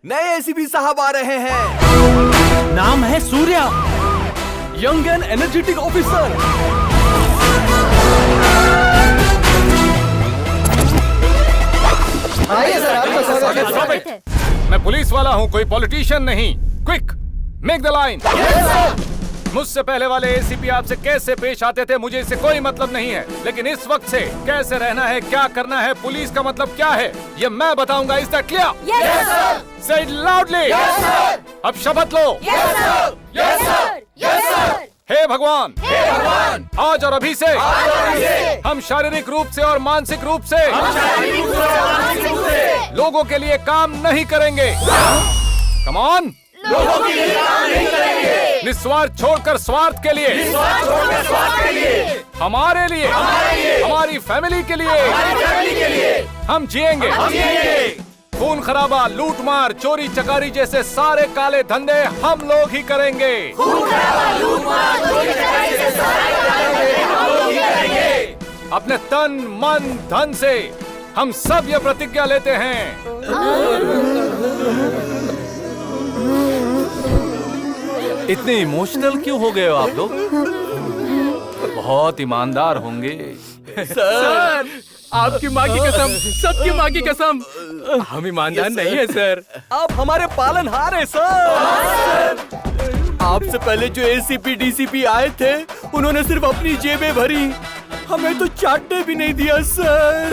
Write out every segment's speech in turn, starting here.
नए एसीपी साहब आ रहे हैं। नाम है Surya, young and energetic officer. आइए सर, आपका स्वागत है। मैं पुलिस वाला हूँ, कोई पॉलिटिशियन नहीं। Quick, make the line. मुझसे पहले वाले एसीपी आपसे कैसे पेश आते थे मुझे इससे कोई मतलब नहीं है, लेकिन इस वक्त से कैसे रहना है, क्या करना है, पुलिस का मतलब क्या है, ये मैं बताऊंगा। Is that clear? Yes, sir. Say it loudly. Yes, sir. अब शपथ लो। Yes, sir. Yes, sir. Yes, sir. हे भगवान, हे भगवान, आज और अभी से हम शारीरिक रूप से और मानसिक रूप से लोगों के लिए काम नहीं करेंगे। Come on. लोगों के लिए काम नहीं करेंगे। निस्वार्थ छोड़कर स्वार्थ के लिए, हमारे लिए, हमारी फैमिली के लिए हम जिएंगे। खून खराबा, लूटमार, चोरी चकारी जैसे सारे काले धंधे हम लोग ही करेंगे। अपने तन मन धन से हम सब ये प्रतिज्ञा लेते हैं। इतने इमोशनल क्यों हो गए हो आप लोग? बहुत ईमानदार होंगे। सर, आपकी माँ की कसम, सबकी माँ की कसम, हम ईमानदार नहीं है सर। आप हमारे पालनहार हैं सर। आपसे पहले जो एसीपी डीसीपी आए थे, उन्होंने सिर्फ अपनी जेबें भरी, हमें तो चाटने भी नहीं दिया सर।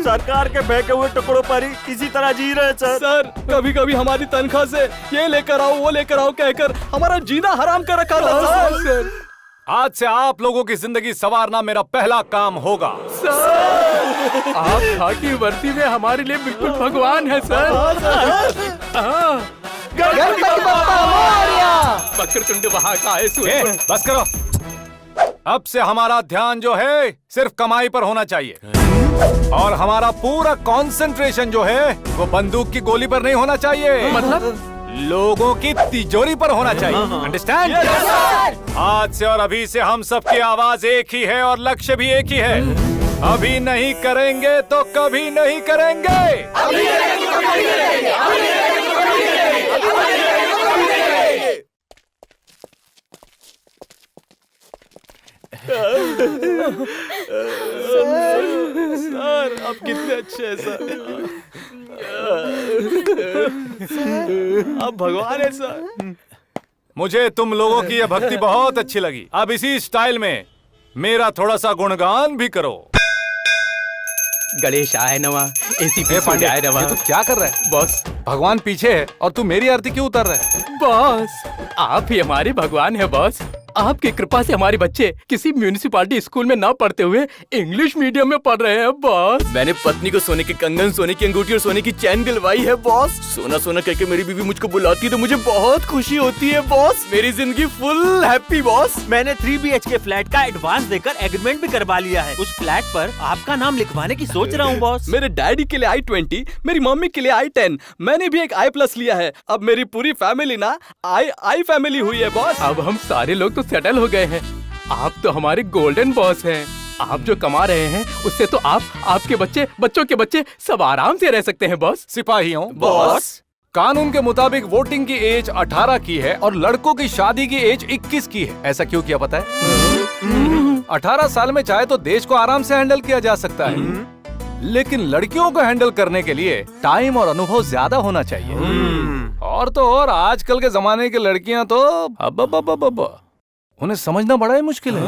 सरकार के फेंके हुए टुकड़ों पर ही किसी तरह जी रहे सर, कभी कभी हमारी तनख्वाह से ये लेकर आओ वो लेकर आओ कहकर हमारा जीना हराम कर रखा था सर। आज से आप लोगों की जिंदगी संवारना मेरा पहला काम होगा। आप खाकी वर्दी में हमारे लिए बिल्कुल भगवान है सर। गणपति बप्पा मोरया। वक्रतुंड महाकाय ए, बस करो। अब से हमारा ध्यान जो है सिर्फ कमाई पर होना चाहिए और हमारा पूरा कंसंट्रेशन जो है वो बंदूक की गोली पर नहीं होना चाहिए। मतलब लोगों की तिजोरी पर होना चाहिए। अंडरस्टैंड? आज से और अभी से हम सबकी आवाज एक ही है और लक्ष्य भी एक ही है। अभी नहीं करेंगे तो कभी नहीं करेंगे। सर, आप कितने अच्छे हैं सर। आप भगवान हैं सर। मुझे तुम लोगों की यह भक्ति बहुत अच्छी लगी। अब इसी स्टाइल में मेरा थोड़ा सा गुणगान भी करो। गणेश आए नवा, एसीपी पांडे, आए नवा। ये तू क्या कर रहा है? बॉस, भगवान पीछे है और तू मेरी आरती क्यों उतार रहा है? बॉस, आप ही हमारे भगवान है बॉस। आपकी कृपा से हमारे बच्चे किसी म्यूनिसिपालिटी स्कूल में ना पढ़ते हुए इंग्लिश मीडियम में पढ़ रहे हैं बॉस। मैंने पत्नी को सोने के कंगन, सोने की अंगूठी और सोने की चैन दिलवाई है बॉस। सोना सोना कहकर मेरी बीवी मुझको बुलाती है तो मुझे बहुत खुशी होती है बॉस। मेरी जिंदगी फुल हैप्पी बॉस। मैंने 3 BHK फ्लैट का एडवांस देकर एग्रीमेंट भी करवा लिया है। उस फ्लैट पर आपका नाम लिखवाने की सोच रहा हूँ बॉस। मेरे डैडी के लिए I-20, मेरी मम्मी के लिए I-10, मैंने भी एक I+ लिया है। अब मेरी पूरी फैमिली ना I फैमिली हुई है बॉस। अब हम सारे लोग तो सेटल हो गए हैं। आप तो हमारे गोल्डन बॉस हैं। आप जो कमा रहे हैं उससे तो आप, आपके बच्चे, बच्चों के बच्चे सब आराम से रह सकते हैं बॉस। सिपाहियों, बॉस, कानून के मुताबिक वोटिंग की एज 18 की है और लड़कों की शादी की एज 21 की है। ऐसा क्यों किया पता है? 18 साल में चाहे तो देश को आराम से हैंडल किया जा सकता है, लेकिन लड़कियों को हैंडल करने के लिए टाइम और अनुभव ज्यादा होना चाहिए। और तो और आजकल के जमाने की लड़कियां तो अब उन्हें समझना बड़ा ही मुश्किल है।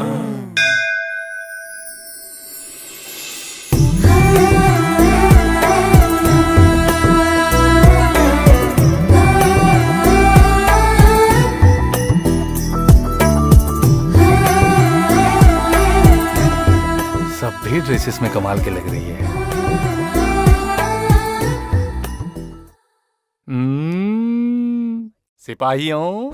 सब भी ड्रेसेस में कमाल के लग रही है। सिपाहियों,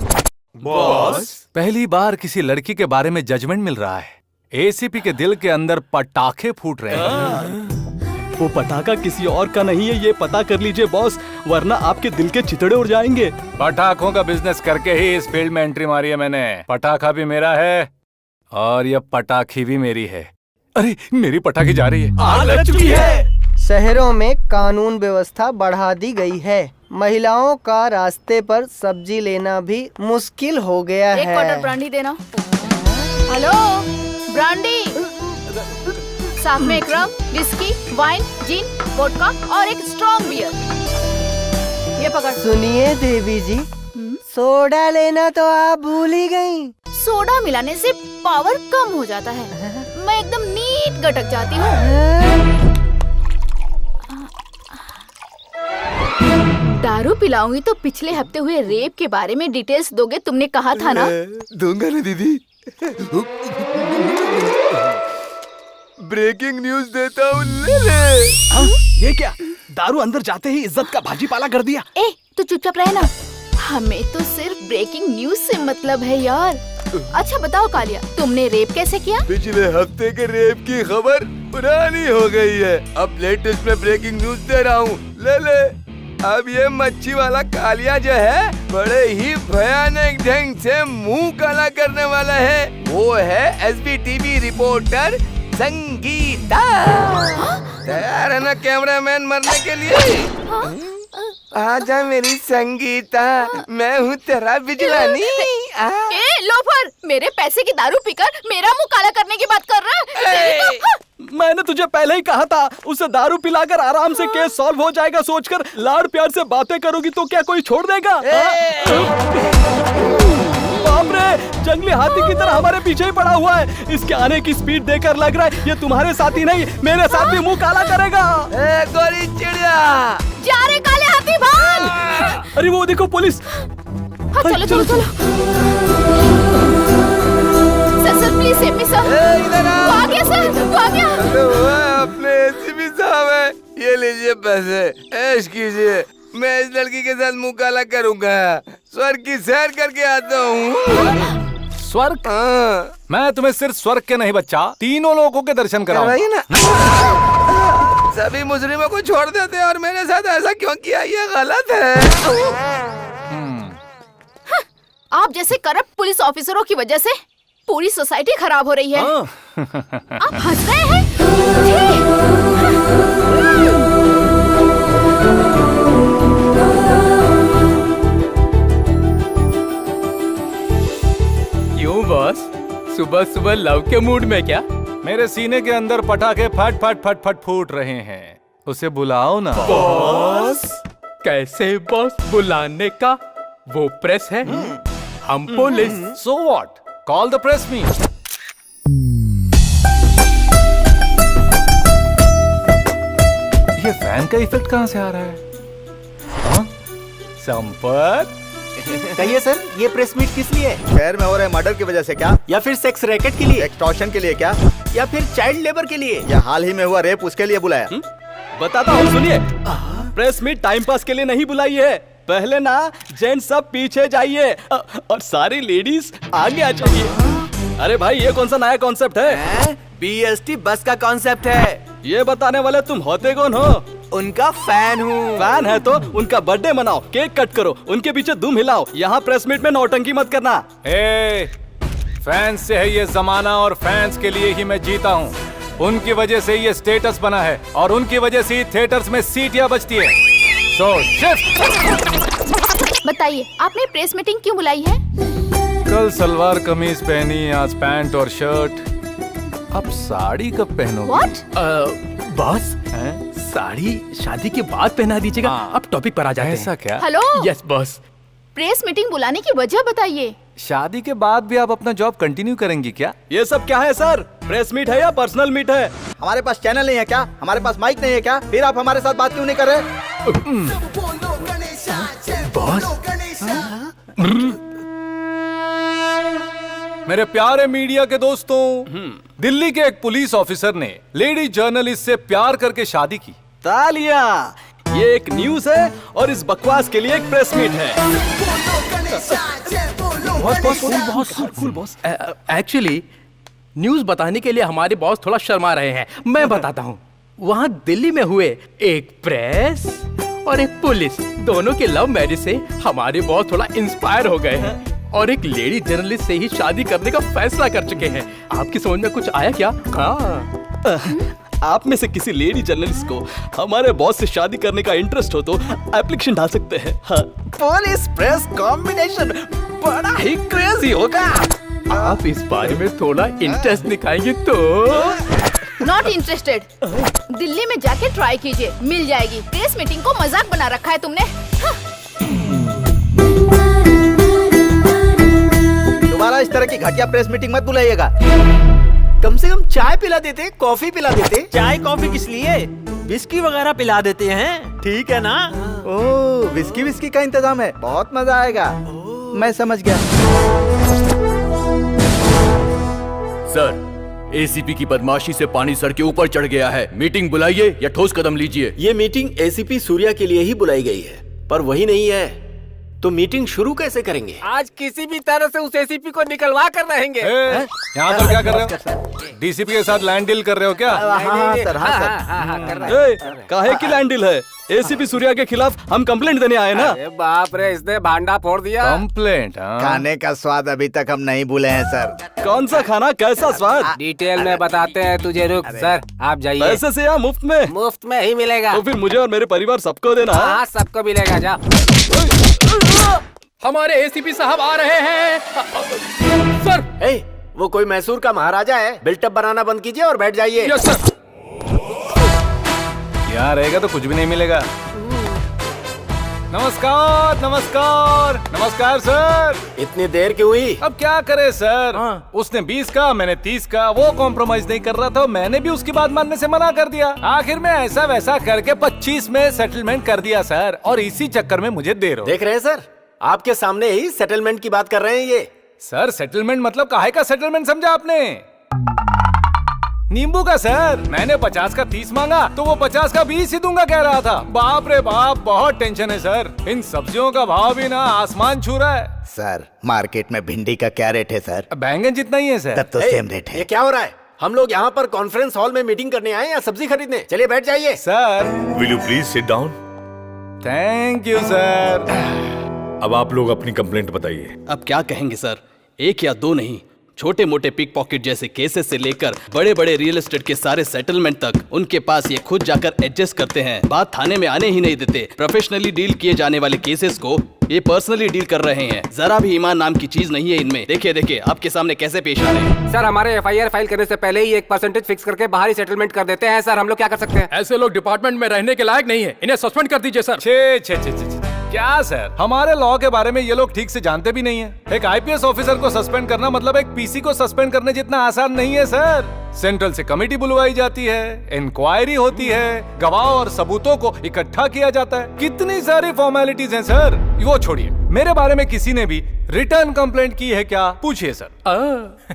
बॉस, पहली बार किसी लड़की के बारे में जजमेंट मिल रहा है। एसीपी के दिल के अंदर पटाखे फूट रहे हैं। वो पटाखा किसी और का नहीं है, ये पता कर लीजिए बॉस, वरना आपके दिल के चितड़े उड़ जाएंगे। पटाखों का बिजनेस करके ही इस फील्ड में एंट्री मारी है मैंने। पटाखा भी मेरा है और ये पटाखी भी मेरी है। अरे, मेरी पटाखी जा रही है। आग लग चुकी है। शहरों में कानून व्यवस्था बढ़ा दी गई है। महिलाओं का रास्ते पर सब्जी लेना भी मुश्किल हो गया एक है। क्वार्टर ब्रांडी देना। Hello, brandy. साथ में एक रम, विस्की, वाइन, जिन, वोडका और एक स्ट्रॉन्ग बियर। ये पकड़। सुनिए देवी जी, सोडा लेना तो आप भूल ही गई। सोडा मिलाने से पावर कम हो जाता है। मैं एकदम नीट गटक जाती हूँ। दारू पिलाऊंगी तो पिछले हफ्ते हुए रेप के बारे में डिटेल्स दोगे, तुमने कहा था ना? दूंगा ना दीदी। ब्रेकिंग न्यूज देता हूँ, ले ले। ये क्या, दारू अंदर जाते ही इज्जत का भाजीपाला कर दिया। ए, तू चुपचाप रहे ना। हमें तो सिर्फ ब्रेकिंग न्यूज से मतलब है यार। अच्छा बताओ कालिया, तुमने रेप कैसे किया? पिछले हफ्ते के रेप की खबर पुरानी हो गई है, अब लेटेस्ट में ब्रेकिंग न्यूज दे रहा हूँ, ले ले। अब ये मच्छी वाला कालिया जो है बड़े ही भयानक ढंग से मुंह काला करने वाला है। वो है एसबीटीवी रिपोर्टर संगीता। तैयार है ना कैमरामैन मरने के लिए? आजा मेरी संगीता, मैं हूँ तेरा बिजलानी। ए लोफर, मेरे पैसे की दारू पीकर मेरा मुंह काला करने की बात कर रहा है? मैंने तुझे पहले ही कहा था, उसे दारू पिलाकर आराम से केस सॉल्व हो जाएगा सोचकर लाड़ प्यार से बातें करोगी तो क्या कोई छोड़ देगा? बाप रे, जंगली हाथी की तरह हमारे पीछे ही पड़ा हुआ है। इसके आने की स्पीड देखकर लग रहा है ये तुम्हारे साथ ही नहीं, मेरे साथ भी मुंह काला करेगा। गोरी चिड़िया, जा रे काले हाथी, भाग! अरे वो देखो पुलिस। हाँ, चलो चलो चलो। Sir please save me sir. इधर आओ। वो आ गया सर, वो आ गया। अपने एसीपी साहब है, ये लीजिए पैसे, ऐश कीजिए। मैं इस लड़की के साथ मुंह काला करूंगा, स्वर्ग की सैर करके आता हूँ। स्वर्ग? मैं तुम्हें सिर्फ स्वर्ग के नहीं बच्चा, तीनों लोगों के दर्शन कराऊंगा ना। सभी मुजरिमों को छोड़ देते हैं और मेरे साथ ऐसा क्यों किया, ये गलत है। आप जैसे करप्ट पुलिस ऑफिसरों की वजह से पूरी सोसाइटी खराब हो रही है। आप हंस रहे हैं? क्यों बॉस, सुबह सुबह लव के मूड में क्या? मेरे सीने के अंदर पटाखे फट फट फट फट फूट रहे हैं, उसे बुलाओ ना। बॉस कैसे बॉस, बुलाने का वो प्रेस है, हम police. So what, call the press me. ये फैन का इफेक्ट कहाँ से आ रहा है? हाँ? संपर्क, कहिए सर, ये प्रेस मीट किस लिए? शहर में हो रहे मर्डर की वजह से क्या? या फिर सेक्स रैकेट के लिए? एक्सटॉर्शन के लिए क्या? या फिर चाइल्ड लेबर के लिए? या हाल ही में हुआ रेप, उसके लिए बुलाया? बताता हूँ, सुनिए। प्रेस मीट टाइम पास के लिए नहीं बुलाई है। पहले ना जेंट्स सब पीछे जाइए और सारी लेडीज आगे आ जाइए। अरे भाई, ये कौन सा नया कॉन्सेप्ट है? BST बस का कॉन्सेप्ट है। ये बताने वाले तुम होते कौन हो? उनका फैन हूँ। फैन है तो उनका बर्थडे मनाओ, केक कट करो, उनके पीछे दुम हिलाओ। यहाँ प्रेस मीट में नौटंकी मत करना। फैंस से है ये जमाना और फैंस के लिए ही मैं जीता हूँ। उनकी वजह से ये स्टेटस बना है और उनकी वजह से ही थिएटर्स में सीटियाँ बजती है। So, shift. बताइए, आपने प्रेस मीटिंग क्यों बुलाई है? कल सलवार कमीज पहनी, आज पैंट और शर्ट, अब साड़ी कब पहनोगे? What? बॉस, साड़ी शादी के बाद पहना दीजिएगा। अब टॉपिक पर आ जाते हैं। ऐसा क्या? Hello, yes boss. Press meeting बुलाने की वजह बताइए। शादी के बाद भी आप अपना जॉब कंटिन्यू करेंगी क्या? ये सब क्या है सर? प्रेस मीट है या पर्सनल मीट है? हमारे पास चैनल नहीं है क्या? हमारे पास माइक नहीं है क्या? फिर आप हमारे साथ बात क्यों नहीं कर रहे? बॉस, मेरे प्यारे मीडिया के दोस्तों, दिल्ली के एक पुलिस ऑफिसर ने लेडी जर्नलिस्ट से प्यार करके शादी की। तालियां! ये एक न्यूज है और इस बकवास के लिए एक प्रेस मीट है। बॉस, एक्चुअली न्यूज बताने के लिए हमारे बॉस थोड़ा शर्मा रहे हैं। मैं बताता हूँ। वहाँ दिल्ली में हुए एक प्रेस और एक पुलिस, दोनों के लव मैरिज से हमारे बॉस थोड़ा इंस्पायर हो गए हैं और एक लेडी जर्नलिस्ट से ही शादी करने का फैसला कर चुके हैं। आपकी समझ में कुछ आया क्या? हाँ। आप में से किसी लेडी जर्नलिस्ट को हमारे बॉस से शादी करने का इंटरेस्ट हो तो एप्लीकेशन डाल सकते हैं। हाँ। पुलिस प्रेस कॉम्बिनेशन बड़ा ही क्रेजी होगा। आप इस बारे में थोड़ा इंटरेस्ट दिखाएंगे तो। Not interested. दिल्ली में जाके ट्राई कीजिए, मिल जाएगी। प्रेस मीटिंग को मजाक बना रखा है तुमने। हाँ। दोबारा इस तरह की घटिया प्रेस मीटिंग मत बुलाइएगा। कम से कम चाय पिला देते, कॉफी पिला देते। चाय कॉफी किस लिए, विस्की वगैरह पिला देते हैं, ठीक है ना? ओह, विस्की का इंतजाम है, बहुत मजा आएगा। मैं समझ गया। सर, एसीपी की बदमाशी से पानी सर के ऊपर चढ़ गया है। मीटिंग बुलाइए या ठोस कदम लीजिए। ये मीटिंग एसीपी सूर्या के लिए ही बुलाई गई है, पर वही नहीं है तो मीटिंग शुरू कैसे करेंगे? आज किसी भी तरह से उस एसीपी को निकलवा कर रहेंगे। यहाँ पर क्या कर रहे हो? डीसीपी के साथ लैंड डील कर रहे हो क्या? हाँ सर, हाँ सर। कर रहे हैं। काहे की लैंड डील है? एसीपी सूर्या के खिलाफ हम कंप्लेंट देने आए ना। अरे बाप रे, इसने भांडा फोड़ दिया। कंप्लेंट? खाने का स्वाद अभी तक हम नहीं भूले हैं सर। कौन सा खाना, कैसा स्वाद? डिटेल में बताते हैं तुझे, रुक। सर आप जाइए। पैसे से या मुफ्त में? मुफ्त में ही मिलेगा। तो फिर मुझे और मेरे परिवार सबको देना। हाँ, सबको मिलेगा। जा। हमारे एसीपी साहब आ रहे हैं। सर, वो कोई मैसूर का महाराजा है? बिल्टअप बनाना बंद कीजिए और बैठ जाइए। Yes sir. यहाँ रहेगा तो कुछ भी नहीं मिलेगा। नमस्कार नमस्कार नमस्कार सर। इतनी देर क्यों हुई? अब क्या करे सर, उसने 20 का, मैंने 30 का। वो कॉम्प्रोमाइज नहीं कर रहा था, मैंने भी उसकी बात मानने से मना कर दिया। आखिर में ऐसा वैसा करके 25 में सेटलमेंट कर दिया सर, और इसी चक्कर में मुझे देर हो। देख रहे हैं सर, आपके सामने ही सेटलमेंट की बात कर रहे हैं ये। सर सेटलमेंट मतलब काहे का सेटलमेंट समझा आपने? नींबू का सर। मैंने 50 का 30 मांगा तो वो 50 का 20 ही दूंगा कह रहा था। बाप रे बाप, बहुत टेंशन है सर। इन सब्जियों का भाव भी ना आसमान छू रहा है। सर, मार्केट में भिंडी का क्या रेट है सर? बैंगन जितना ही है सर। तब तो सेम रेट है। ये क्या हो रहा है? हम लोग यहाँ पर कॉन्फ्रेंस हॉल में मीटिंग करने आए या सब्जी खरीदने? चलिए बैठ जाइए। Sir will you please sit down? Thank you sir. अब आप लोग अपनी कंप्लेंट बताइए। अब क्या कहेंगे सर, एक या दो नहीं, छोटे मोटे पिक पॉकेट जैसे केसेस से लेकर बड़े बड़े रियल एस्टेट के सारे सेटलमेंट तक उनके पास ये खुद जाकर एडजस्ट करते हैं। बात थाने में आने ही नहीं देते। प्रोफेशनली डील किए जाने वाले केसेस को ये पर्सनली डील कर रहे हैं। जरा भी ईमान नाम की चीज नहीं है इनमें। देखिए देखिए आपके सामने कैसे पेश आ रहे हैं। सर, हमारे एफआईआर फाइल करने से पहले ही 1% फिक्स करके बाहरी सेटलमेंट कर देते हैं। सर, हम लोग क्या कर सकते हैं? ऐसे लोग डिपार्टमेंट में रहने के लायक नहीं है, इन्हें सस्पेंड कर दीजिए सर। छे क्या सर, हमारे लॉ के बारे में ये लोग ठीक से जानते भी नहीं है। एक आईपीएस ऑफिसर को सस्पेंड करना मतलब एक पीसी को सस्पेंड करने जितना आसान नहीं है सर। सेंट्रल से कमेटी बुलवाई जाती है, इंक्वायरी होती है, गवाह और सबूतों को इकट्ठा किया जाता है। कितनी सारी फॉर्मेलिटीज हैं सर। वो छोड़िए, मेरे बारे में किसी ने भी रिटर्न कंप्लेंट की है क्या? पूछिए सर।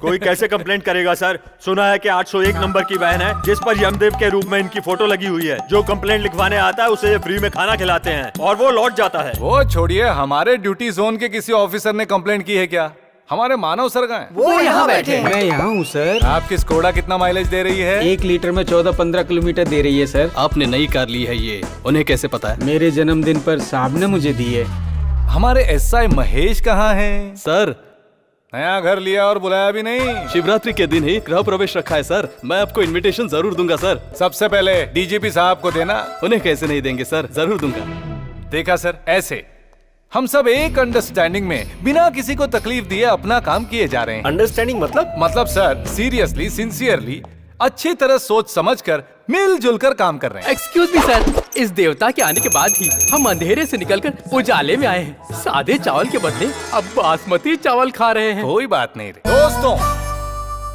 कोई कैसे कंप्लेंट करेगा सर? सुना है कि 801 नंबर की वैन है जिस पर यमदेव के रूप में इनकी फोटो लगी हुई है। जो कंप्लेंट लिखवाने आता है उसे ये फ्री में खाना खिलाते हैं और वो लौट जाता है। वो छोड़िए, हमारे ड्यूटी जोन के किसी ऑफिसर ने कंप्लेंट की है क्या? हमारे मानव सर कहाँ हैं? वो यहाँ बैठे। मैं यहाँ हूँ सर। आपकी स्कोडा कितना माइलेज दे रही है? 1 लीटर में 14-15 किलोमीटर दे रही है सर। आपने नई कार ली है, ये उन्हें कैसे पता है? मेरे जन्मदिन पर साहब ने मुझे दी है। हमारे एसआई महेश कहाँ हैं? सर, नया घर लिया और बुलाया भी नहीं। शिवरात्रि के दिन ही गृह प्रवेश रखा है सर। मैं आपको इनविटेशन जरूर दूंगा सर। सबसे पहले डीजीपी साहब को देना। उन्हें कैसे नहीं देंगे सर, जरूर दूंगा। देखा सर, ऐसे हम सब एक अंडरस्टैंडिंग में बिना किसी को तकलीफ दिए अपना काम किए जा रहे हैं। अंडरस्टैंडिंग मतलब सर, सीरियसली सिंसियरली अच्छी तरह सोच समझकर मिलजुल कर काम कर रहे हैं। एक्सक्यूज मी सर, इस देवता के आने के बाद ही हम अंधेरे से निकलकर उजाले में आए हैं। सादे चावल के बदले अब बासमती चावल खा रहे हैं। कोई बात नहीं रे दोस्तों,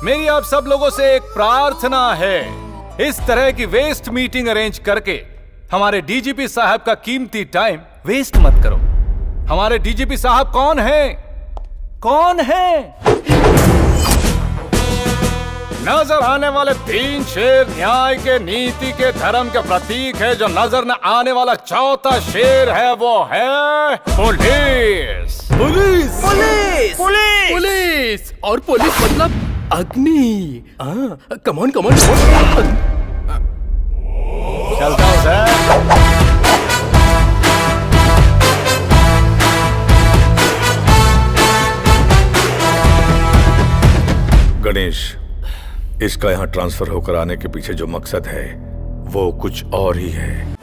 मेरी आप सब लोगों से एक प्रार्थना है। इस तरह की वेस्ट मीटिंग अरेंज करके हमारे डीजीपी साहब का कीमती टाइम वेस्ट मत करो। हमारे डीजीपी साहब कौन हैं? कौन हैं? नजर आने वाले 3 शेर न्याय के, नीति के, धर्म के प्रतीक है। जो नजर न आने वाला चौथा शेर है वो है police. Police police police police और पुलिस मतलब अग्नि। Come on come on. चलता हूँ सर। गणेश, इसका यहाँ ट्रांसफर होकर आने के पीछे जो मकसद है वो कुछ और ही है।